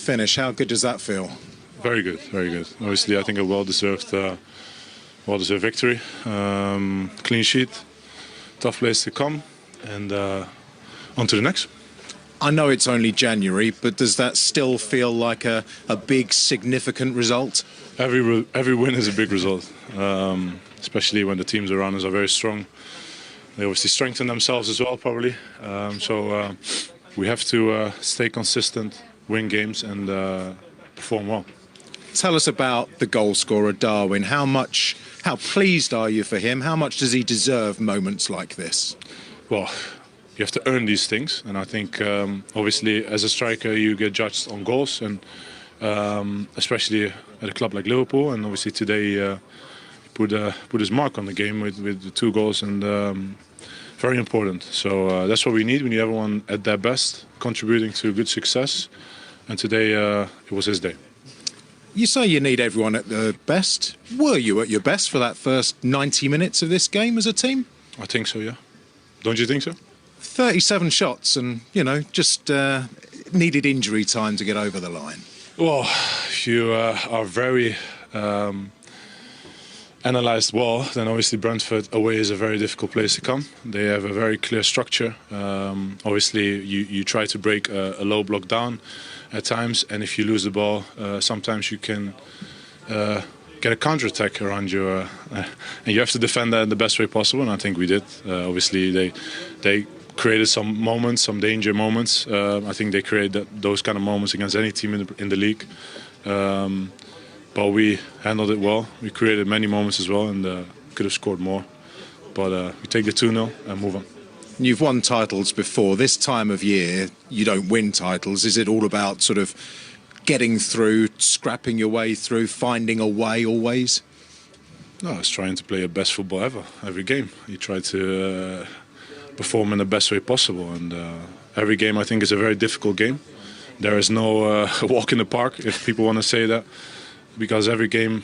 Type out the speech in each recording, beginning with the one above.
finish. How good does that feel? Very good, very good. Obviously, I think a well-deserved victory. Clean sheet, tough place to come, and on to the next. I know it's only January, but does that still feel like a big, significant result? Every win is a big result, especially when the teams around us are very strong. They obviously strengthen themselves as well, probably. So we have to stay consistent, win games, and perform well. Tell us about the goal scorer, Darwin. How pleased are you for him? How much does he deserve moments like this? Well, you have to earn these things, and I think obviously as a striker you get judged on goals, and especially at a club like Liverpool. And obviously today put his mark on the game with the 2 goals, and very important. So that's what we need. We need everyone at their best, contributing to good success. And today it was his day. You say you need everyone at their best. Were you at your best for that first 90 minutes of this game as a team? I think so, yeah. Don't you think so? 37 shots and, just needed injury time to get over the line. Well, you are very analysed well, then obviously Brentford away is a very difficult place to come. They have a very clear structure. Obviously, you try to break a low block down at times, and if you lose the ball, sometimes you can get a counter-attack around you, and you have to defend that in the best way possible, and I think we did. Obviously, they created some moments, some danger moments. I think they created those kind of moments against any team in the league. But we handled it well. We created many moments as well, and could have scored more. But we take the 2-0 and move on. You've won titles before. This time of year, you don't win titles. Is it all about sort of getting through, scrapping your way through, finding a way always? No, it's trying to play your best football ever, every game. You try to perform in the best way possible. And every game, I think, is a very difficult game. There is no walk in the park, if people want to say that. Because every game,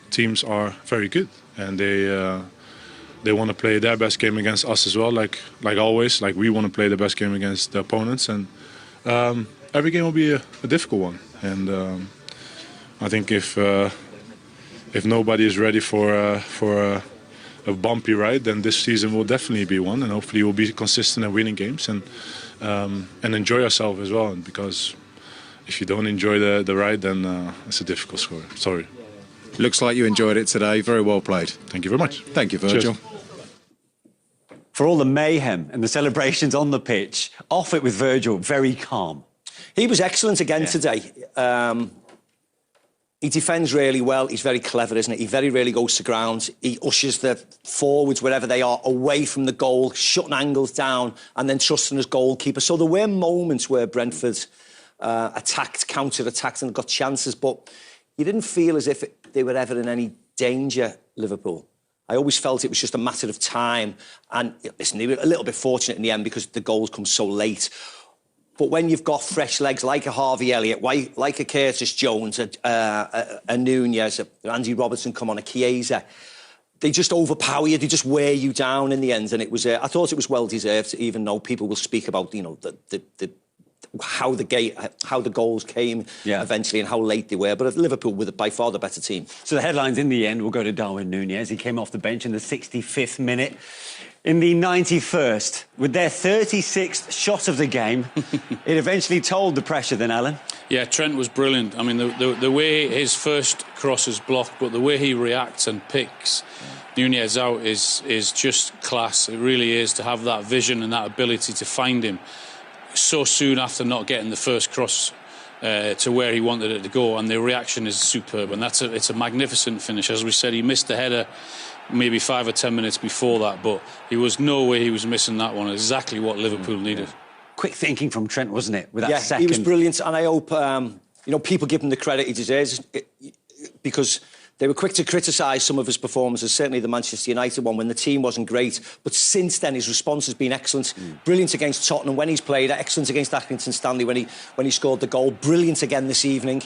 teams are very good, and they want to play their best game against us as well, like always. Like we want to play the best game against the opponents, and every game will be a difficult one. And I think if nobody is ready for a bumpy ride, then this season will definitely be one, and hopefully we'll be consistent in winning games and enjoy ourselves as well. Because if you don't enjoy the ride, then it's a difficult score. Sorry. Looks like you enjoyed it today. Very well played. Thank you very much. Thank you, Virgil. Cheers. For all the mayhem and the celebrations on the pitch, off it with Virgil, very calm. He was excellent again today. He defends really well. He's very clever, isn't he? He very rarely goes to ground. He ushers the forwards, wherever they are, away from the goal, shutting angles down and then trusting his goalkeeper. So there were moments where Brentford attacked, counter-attacked and got chances, but you didn't feel as if they were ever in any danger, Liverpool. I always felt it was just a matter of time. And listen, they were a little bit fortunate in the end because the goals come so late. But when you've got fresh legs like a Harvey Elliott, like a Curtis Jones, a Nunez, a Andy Robertson come on, a Chiesa, they just overpower you, they just wear you down in the end. And it was, I thought it was well deserved, even though people will speak about, how the goals came eventually and how late they were. But Liverpool were by far the better team. So the headlines in the end will go to Darwin Nunez. He came off the bench in the 65th minute. In the 91st, with their 36th shot of the game, it eventually told the pressure then, Alan. Yeah, Trent was brilliant. I mean, the way his first cross is blocked, but the way he reacts and picks Nunez out is just class. It really is, to have that vision and that ability to find him so soon after not getting the first cross to where he wanted it to go, and the reaction is superb, and it's a magnificent finish. As we said, he missed the header maybe 5 or 10 minutes before that, but he was no way he was missing that one. Exactly what Liverpool needed. Quick thinking from Trent, wasn't it? With that second. He was brilliant, and I hope people give him the credit he deserves, because they were quick to criticise some of his performances, certainly the Manchester United one when the team wasn't great. But since then, his response has been excellent. Brilliant against Tottenham when he's played, excellent against Accrington Stanley when he scored the goal. Brilliant again this evening.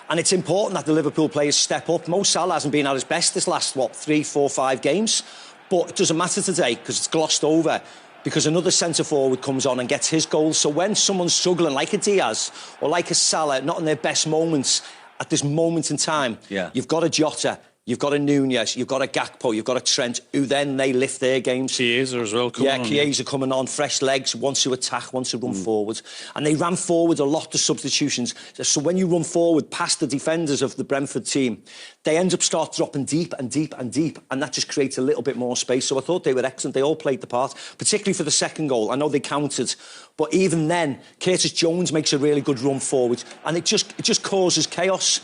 And it's important that the Liverpool players step up. Mo Salah hasn't been at his best this last, 3, 4, 5 games. But it doesn't matter today because it's glossed over. because another centre-forward comes on and gets his goal. So when someone's struggling, like a Diaz or like a Salah, not in their best moments, at this moment in time, you've got a Jota, you've got a Nunez, you've got a Gakpo, you've got a Trent, who then they lift their games. Chiesa as well coming on. Chiesa coming on, fresh legs, wants to attack, wants to run forward. And they ran forward a lot, the substitutions. So when you run forward past the defenders of the Brentford team, they end up start dropping deep and deep and deep, and that just creates a little bit more space. So I thought they were excellent. They all played the part, particularly for the second goal. I know they countered, but even then, Curtis Jones makes a really good run forward, and it just causes chaos.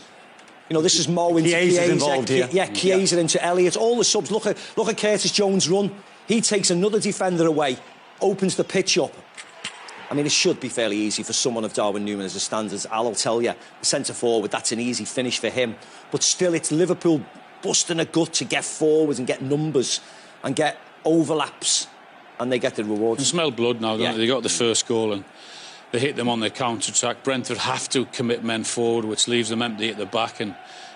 You know, this is Mo into Chiesa involved here. Chiesa into Elliott. All the subs. Look at Curtis Jones run. He takes another defender away, opens the pitch up. I mean, it should be fairly easy for someone of Darwin Nunez' standards. I'll tell you, centre-forward, that's an easy finish for him. But still, it's Liverpool busting a gut to get forwards and get numbers and get overlaps, and they get the rewards. You smell blood now, don't they? They got the first goal and they hit them on their counter-attack. Brentford have to commit men forward, which leaves them empty at the back, and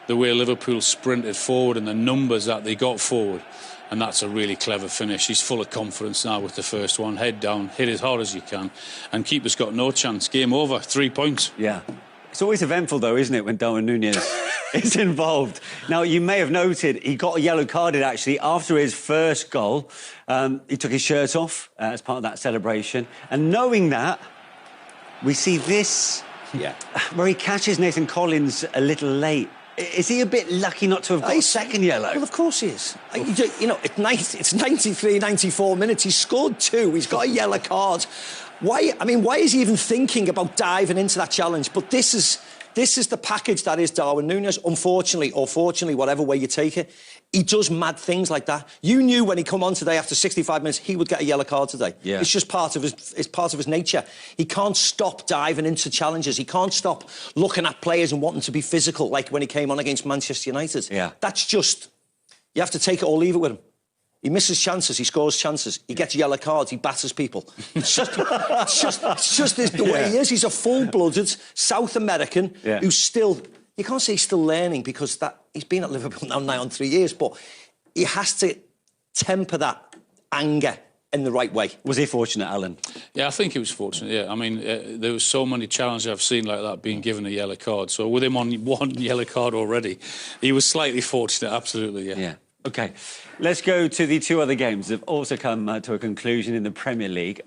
the way Liverpool sprinted forward and the numbers that they got forward, and that's a really clever finish. He's full of confidence now with the first one. Head down, hit as hard as you can, and keeper's got no chance. Game over, 3 points. Yeah. It's always eventful, though, isn't it, when Darwin Nunez is involved? Now, you may have noted he got a yellow carded, actually, after his first goal. He took his shirt off as part of that celebration. And knowing that, we see this, where he catches Nathan Collins a little late. Is he a bit lucky not to have got a second yellow? Well, of course he is. You know, it's 93, 94 minutes. He's scored 2. He's got a yellow card. Why? I mean, why is he even thinking about diving into that challenge? But this is the package that is Darwin Nunez. Unfortunately, or fortunately, whatever way you take it, he does mad things like that. You knew when he come on today after 65 minutes, he would get a yellow card today. Yeah. It's just part of his nature. He can't stop diving into challenges. He can't stop looking at players and wanting to be physical, like when he came on against Manchester United. Yeah. That's just, you have to take it or leave it with him. He misses chances, he scores chances, he gets yellow cards, he batters people. It's just the way he is. He's a full-blooded South American who's still, you can't say he's still learning, because he's been at Liverpool now nigh on 3 years, but he has to temper that anger in the right way. Was he fortunate, Alan? Yeah, I think he was fortunate, yeah. I mean, there was so many challenges I've seen like that being given a yellow card. So with him on one yellow card already, he was slightly fortunate, absolutely, Yeah. OK, let's go to the 2 other games that have also come to a conclusion in the Premier League.